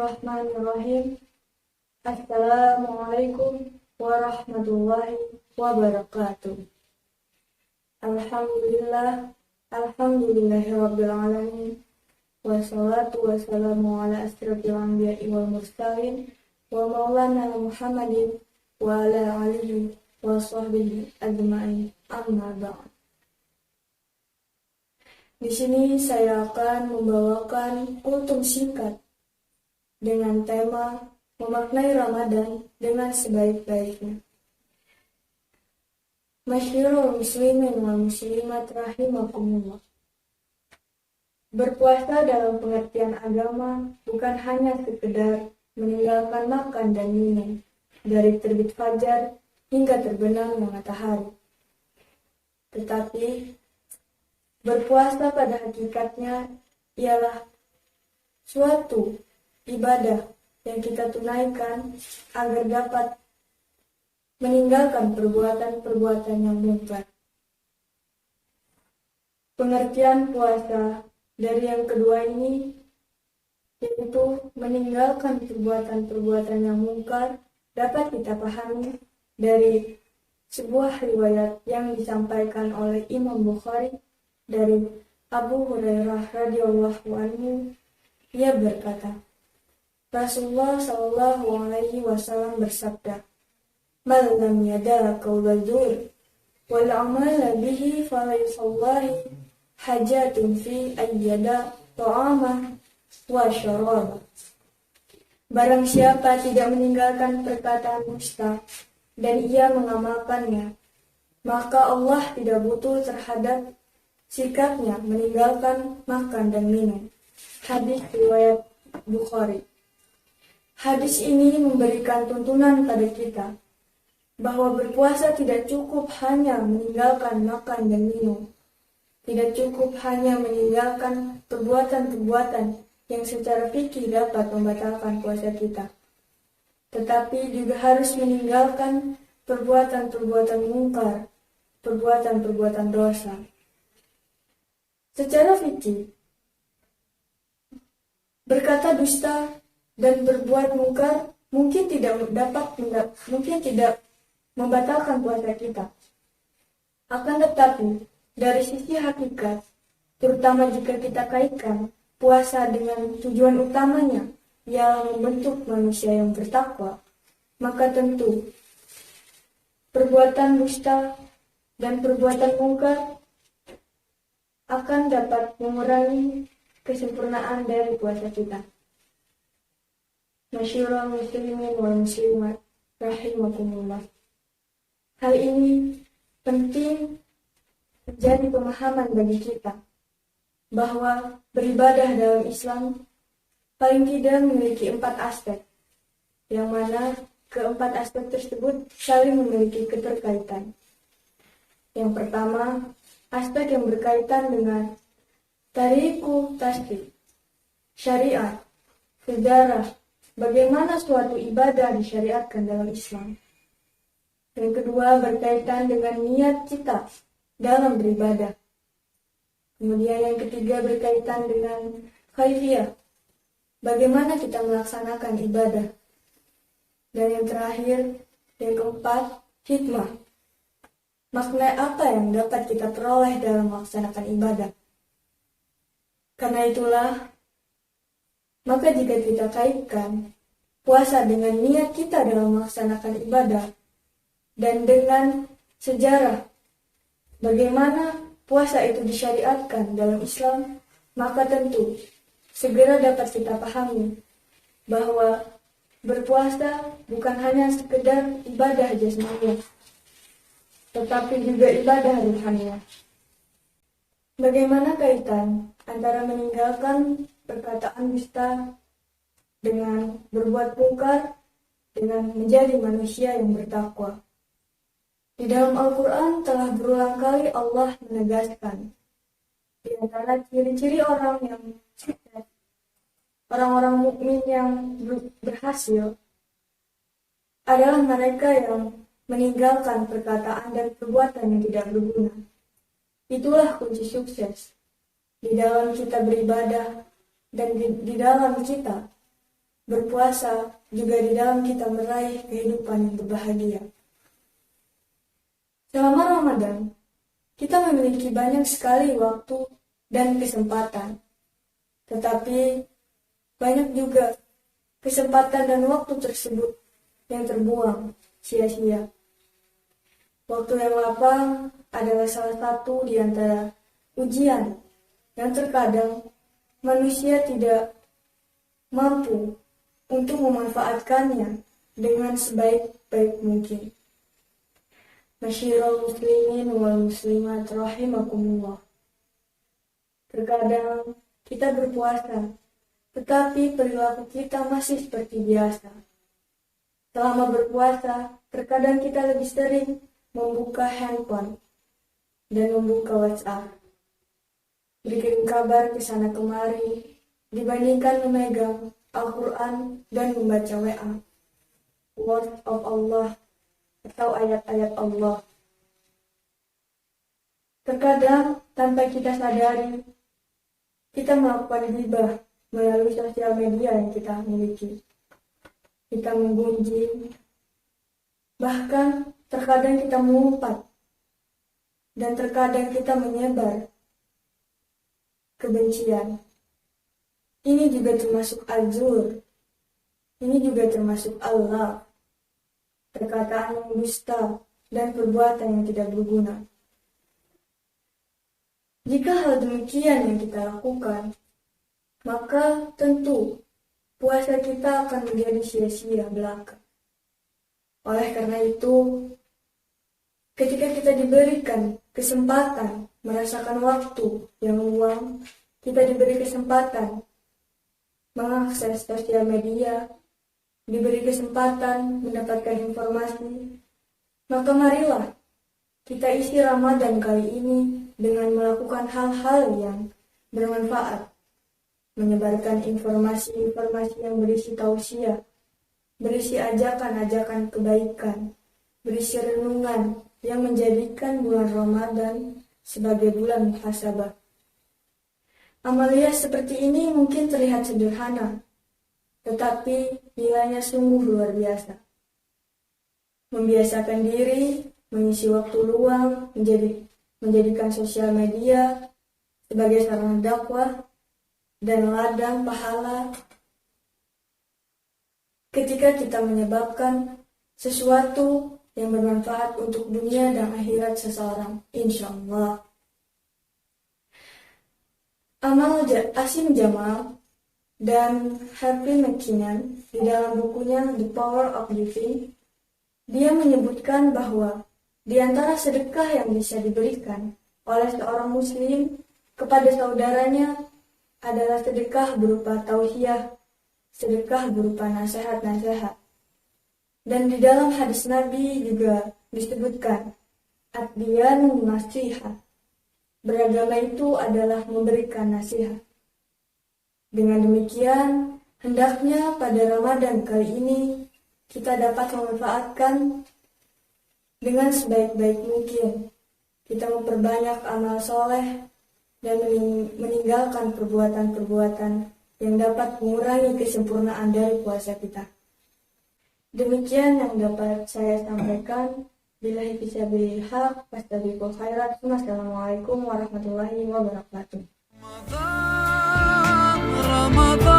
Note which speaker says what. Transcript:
Speaker 1: Bismillahirrahmanirrahim. Assalamualaikum warahmatullahi wabarakatuh. Alhamdulillahirabbil alamin. Wassalatu wassalamu ala asyrofil anbiya'i wal mursalin wa maulana Muhammadin wa ala alihi wa sahbihi ajma'in. Amma ba'd. Di sini saya akan membawakan kultum singkat dengan tema memaknai Ramadan dengan sebaik-baiknya. Masyarul muslimin wal muslimat rahimakumullah. Berpuasa dalam pengertian agama bukan hanya sekedar meninggalkan makan dan minum dari terbit fajar hingga terbenamnya matahari. Tetapi berpuasa pada hakikatnya ialah suatu ibadah yang kita tunaikan agar dapat meninggalkan perbuatan-perbuatan yang mungkar. Pengertian puasa dari yang kedua ini yaitu meninggalkan perbuatan-perbuatan yang mungkar dapat kita pahami dari sebuah riwayat yang disampaikan oleh Imam Bukhari dari Abu Hurairah radhiyallahu anhu. Ia berkata, Rasulullah sallallahu alaihi wasallam bersabda, "Man lam yada' qaula dzur wal 'amala bihi falaysallahi hajatun fi ayyada ta'ama wa syaraba." Barang siapa tidak meninggalkan perkataan dusta dan ia mengamalkannya, maka Allah tidak butuh terhadap sikapnya meninggalkan makan dan minum. Hadis riwayat Bukhari. Hadis ini memberikan tuntunan pada kita bahwa berpuasa tidak cukup hanya meninggalkan makan dan minum. Tidak cukup hanya meninggalkan perbuatan-perbuatan yang secara fikih dapat membatalkan puasa kita. Tetapi juga harus meninggalkan perbuatan-perbuatan mungkar, perbuatan-perbuatan dosa. Secara fikih, berkata dusta dan berbuat mungkar mungkin tidak membatalkan puasa kita. Akan tetapi, dari sisi hakikat, terutama jika kita kaitkan puasa dengan tujuan utamanya yang membentuk manusia yang bertakwa, maka tentu perbuatan dusta dan perbuatan mungkar akan dapat mengurangi kesempurnaan dari puasa kita. Masyarul muslimin wal muslimat rahimakumullah. Hal ini penting menjadi pemahaman bagi kita bahwa beribadah dalam Islam paling tidak memiliki 4 aspek, yang mana keempat aspek tersebut saling memiliki keterkaitan. Yang pertama, aspek yang berkaitan dengan tariku tasbih, syariat, sejarah, bagaimana suatu ibadah disyariatkan dalam Islam. Yang kedua, berkaitan dengan niat kita dalam beribadah. Kemudian yang ketiga, berkaitan dengan kaifiyah, bagaimana kita melaksanakan ibadah. Dan yang terakhir, yang keempat, hikmah, makna apa yang dapat kita peroleh dalam melaksanakan ibadah. Karena itulah, maka jika kita kaitkan puasa dengan niat kita dalam melaksanakan ibadah dan dengan sejarah bagaimana puasa itu disyariatkan dalam Islam, maka tentu segera dapat kita pahami bahwa berpuasa bukan hanya sekedar ibadah jasmani, tetapi juga ibadah ruhaniyah. Bagaimana kaitan antara meninggalkan perkataan dusta dengan berbuat mungkar dengan menjadi manusia yang bertakwa? Di dalam Al-Quran telah berulang kali Allah menegaskan di antara ciri-ciri orang yang sukses, orang-orang mukmin yang berhasil adalah mereka yang meninggalkan perkataan dan perbuatan yang tidak berguna. Itulah kunci sukses di dalam kita beribadah dan di dalam kita berpuasa juga di dalam kita meraih kehidupan yang berbahagia. Selama Ramadan, kita memiliki banyak sekali waktu dan kesempatan. Tetapi banyak juga kesempatan dan waktu tersebut yang terbuang sia-sia. Waktu yang lapang adalah salah satu di antara ujian yang terkadang manusia tidak mampu untuk memanfaatkannya dengan sebaik-baik mungkin. Masyiral muslimin wal muslimat rahimakumullah. Terkadang kita berpuasa, tetapi perilaku kita masih seperti biasa. Selama berpuasa, terkadang kita lebih sering membuka handphone dan membuka WhatsApp, bikin kabar ke sana kemari, dibandingkan memegang Al-Quran dan membaca WA, Word of Allah, atau ayat-ayat Allah. Terkadang tanpa kita sadari, kita melakukan ghibah melalui sosial media yang kita miliki. Kita menggunjing, bahkan terkadang kita mengumpat, dan terkadang kita menyebar kebencian. Ini juga termasuk al-zur, ini juga termasuk Allah, perkataan yang dusta dan perbuatan yang tidak berguna. Jika hal demikian yang kita lakukan, maka tentu puasa kita akan menjadi sia-sia belaka. Oleh karena itu, ketika kita diberikan kesempatan merasakan waktu yang luang, kita diberi kesempatan mengakses sosial media, diberi kesempatan mendapatkan informasi, maka marilah kita isi Ramadan kali ini dengan melakukan hal-hal yang bermanfaat, menyebarkan informasi-informasi yang berisi tausiah, berisi ajakan-ajakan kebaikan, berisi renungan yang menjadikan bulan Ramadan sebagai bulan muhasabah. Amalia seperti ini mungkin terlihat sederhana, tetapi nilainya sungguh luar biasa. Membiasakan diri, mengisi waktu luang, menjadikan sosial media sebagai sarana dakwah dan ladang pahala ketika kita menyebabkan sesuatu yang bermanfaat untuk dunia dan akhirat seseorang, insya Allah. Amal Asim Jamal dan Harvey McKinnon di dalam bukunya The Power of Giving, dia menyebutkan bahwa di antara sedekah yang bisa diberikan oleh seorang muslim kepada saudaranya adalah sedekah berupa tausiah, sedekah berupa nasihat-nasihat. Dan di dalam hadis Nabi juga disebutkan, ad-diyanu nasihat. Beragama itu adalah memberikan nasihat. Dengan demikian, hendaknya pada Ramadan kali ini kita dapat memanfaatkan dengan sebaik-baik mungkin. Kita memperbanyak amal soleh dan meninggalkan perbuatan-perbuatan yang dapat mengurangi kesempurnaan dari puasa kita. Demikian yang dapat saya sampaikan. Billahi fisabilil haq, wastabiqul khairat. Wassalamualaikum warahmatullahi wabarakatuh. Ramadan